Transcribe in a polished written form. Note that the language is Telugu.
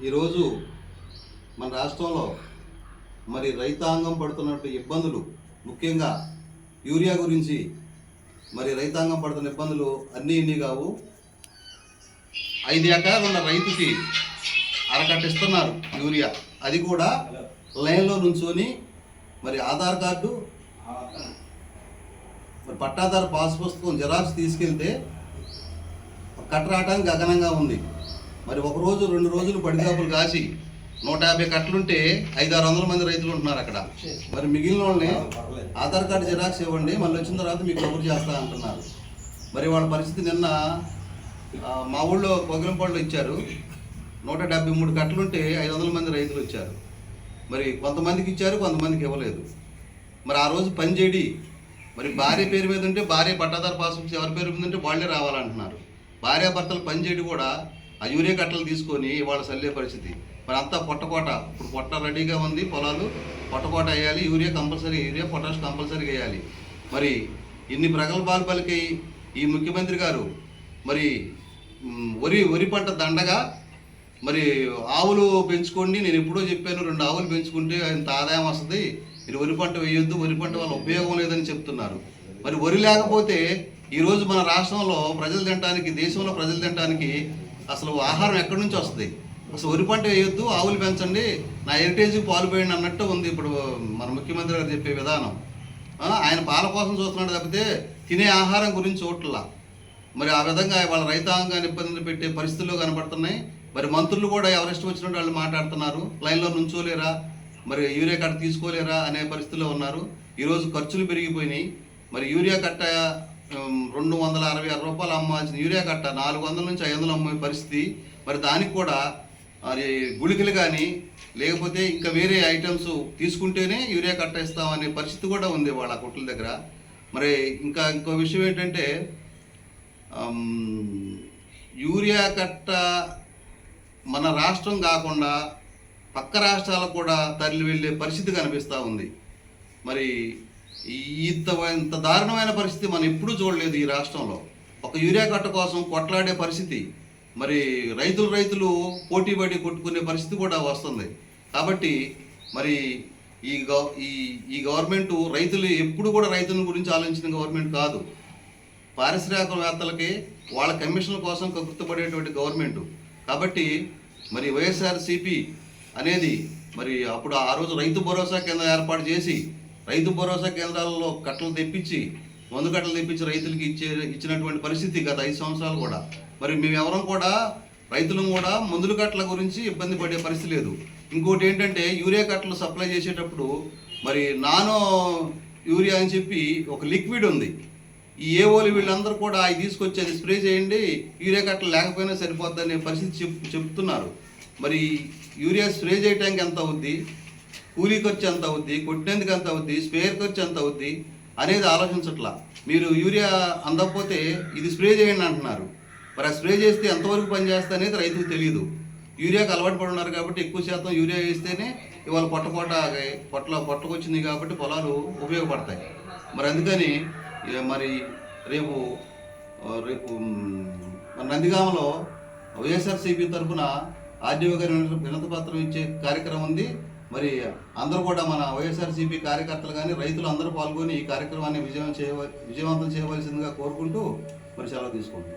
ఈరోజు మన రాష్ట్రంలో మరి రైతాంగం పడుతున్నట్టు ఇబ్బందులు, ముఖ్యంగా యూరియా గురించి మరి రైతాంగం పడుతున్న ఇబ్బందులు ఇన్ని కావు. 5 ఎకరాలు ఉన్న రైతుకి అరకట్టిస్తున్నారు యూరియా, అది కూడా లైన్లో నుంచొని మరి ఆధార్ కార్డు, మరి పట్టాదారు పాస్ పుస్తకం జిరాక్స్ తీసుకెళ్తే కట్ట రావడానికి గగనంగా ఉంది. మరి ఒక రోజు 2 రోజులు పడిగాపులు కాసి 150 కట్టలుంటే 500-600 మంది రైతులు ఉంటున్నారు అక్కడ. మరి మిగిలిన వాళ్ళని ఆధార్ కార్డు జిరాక్స్ ఇవ్వండి, మళ్ళీ వచ్చిన తర్వాత మీకు కబురు చేస్తా అంటున్నారు. మరి వాళ్ళ పరిస్థితి నిన్న మా ఊళ్ళో పొగలంపాడులో ఇచ్చారు. 173 కట్టలుంటే 500 మంది రైతులు వచ్చారు. మరి కొంతమందికి ఇచ్చారు, కొంతమందికి ఇవ్వలేదు. మరి ఆ రోజు పని చేయడి, మరి భార్య పేరు మీద ఉంటే భార్య పట్టాదారు పాస్బుక్స్ ఎవరి పేరు మీద ఉంటే వాళ్ళే రావాలంటున్నారు. భార్యాభర్తలు పని చేయడి కూడా ఆ యూరియా కట్టలు తీసుకొని ఇవాళ చల్లే పరిస్థితి. మరి అంతా పొట్టకోట, ఇప్పుడు పొట్ట రెడీగా ఉంది, పొలాలు పొట్టకోట వేయాలి, యూరియా కంపల్సరీ, యూరియా పొటాష్ కంపల్సరీగా వేయాలి. మరి ఇన్ని ప్రగల్భాలు పలికి ఈ ముఖ్యమంత్రి గారు మరి వరి పంట దండగా మరి ఆవులు పెంచుకోండి, నేను ఎప్పుడో చెప్పాను 2 ఆవులు పెంచుకుంటే ఇంత ఆదాయం వస్తుంది, మీరు వరి పంట వేయొద్దు, వరి పంట వల్ల ఉపయోగం లేదని చెప్తున్నారు. మరి వరి లేకపోతే ఈరోజు మన రాష్ట్రంలో ప్రజలు తినడానికి, దేశంలో ప్రజలు తినడానికి అసలు ఆహారం ఎక్కడి నుంచి వస్తుంది? అసలు వరి పంట వేయొద్దు, ఆవులు పెంచండి, నా హెరిటేజ్కి పాలు పోయండి అన్నట్టు ఉంది ఇప్పుడు మన ముఖ్యమంత్రి గారు చెప్పే విధానం. ఆయన పాల కోసం చూస్తున్నాడు తప్పితే తినే ఆహారం గురించి చూడట్లా. మరి ఆ విధంగా వాళ్ళ రైతాంగాన్ని ఇబ్బందులు పెట్టే పరిస్థితుల్లో కనబడుతున్నాయి. మరి మంత్రులు కూడా ఎవరిష్టం వచ్చినట్టు వాళ్ళు మాట్లాడుతున్నారు. లైన్లో నుంచోలేరా, మరి యూరియా కట్ట తీసుకోలేరా అనే పరిస్థితిలో ఉన్నారు. ఈరోజు ఖర్చులు పెరిగిపోయినాయి. మరి యూరియా కట్ట 266 రూపాయలు అమ్మాల్సిన యూరియా కట్ట 400 నుంచి 500 అమ్మే పరిస్థితి. మరి దానికి కూడా మరి గుళికలు కానీ లేకపోతే ఇంకా వేరే ఐటమ్స్ తీసుకుంటేనే యూరియా కట్ట ఇస్తామనే పరిస్థితి కూడా ఉంది వాళ్ళ కొట్ల దగ్గర. మరి ఇంకో విషయం ఏంటంటే యూరియా కట్ట మన రాష్ట్రం కాకుండా పక్క రాష్ట్రాలకు కూడా తరలి వెళ్ళే పరిస్థితి కనిపిస్తూ ఉంది. మరి ఇంత దారుణమైన పరిస్థితి మనం ఎప్పుడూ చూడలేదు ఈ రాష్ట్రంలో. ఒక యూరియా కట్ట కోసం కొట్లాడే పరిస్థితి, మరి రైతులు పోటీపడి కొట్టుకునే పరిస్థితి కూడా వస్తుంది. కాబట్టి మరి ఈ గవర్నమెంట్ రైతులు ఎప్పుడు కూడా రైతుల గురించి ఆలోచించిన గవర్నమెంట్ కాదు. పారిశ్రామికవేత్తలకి వాళ్ళ కమిషన్ల కోసం కక్కుర్తిపడేటువంటి గవర్నమెంట్. కాబట్టి మరి వైఎస్ఆర్సీపీ అనేది మరి అప్పుడు ఆ రోజు రైతు భరోసా కేంద్రం ఏర్పాటు చేసి, రైతు భరోసా కేంద్రాలలో కట్టలు తెప్పించి, మందు కట్టలు తెప్పించి రైతులకి ఇచ్చినటువంటి పరిస్థితి గత 5 సంవత్సరాలు కూడా. మరి మేమెవరం కూడా రైతులను కూడా మందుల కట్టల గురించి ఇబ్బంది పడే పరిస్థితి లేదు. ఇంకోటి ఏంటంటే యూరియా కట్టలు సప్లై చేసేటప్పుడు మరి నానో యూరియా అని చెప్పి ఒక లిక్విడ్ ఉంది. ఈ ఏఓలు వీళ్ళందరూ కూడా అవి తీసుకొచ్చి అది స్ప్రే చేయండి, యూరియా కట్టలు లేకపోయినా సరిపోద్ది అనే పరిస్థితి చెప్తున్నారు. మరి యూరియా స్ప్రే చేయడానికి ఎంత అవుద్ది, కూలీ ఖర్చు ఎంత అవుద్ది, కొట్టినందుకు ఎంత అవుద్ది, స్ప్రేయర్ ఖర్చు ఎంత అవుద్ది అనేది ఆలోచించట్లా. మీరు యూరియా అందకపోతే ఇది స్ప్రే చేయండి అంటున్నారు. మరి ఆ స్ప్రే చేస్తే ఎంతవరకు పనిచేస్తా అనేది రైతుకు తెలియదు. యూరియాకి అలవాటు పడి ఉన్నారు కాబట్టి ఎక్కువ శాతం యూరియా వేస్తేనే ఇవాళ పొట్టకొచ్చింది కాబట్టి పొలాలు ఉపయోగపడతాయి. మరి అందుకని మరి రేపు మన నందిగామలో వైఎస్ఆర్సీపీ తరఫున ఆర్డీఓ గారి వినతి పత్రం ఇచ్చే కార్యక్రమం ఉంది. మరి అందరూ కూడా మన వైఎస్ఆర్సీపీ కార్యకర్తలు కానీ రైతులు అందరూ పాల్గొని ఈ కార్యక్రమాన్ని విజయవంతం చేయవలసిందిగా కోరుకుంటూ మరి సెలవు తీసుకుంటాం.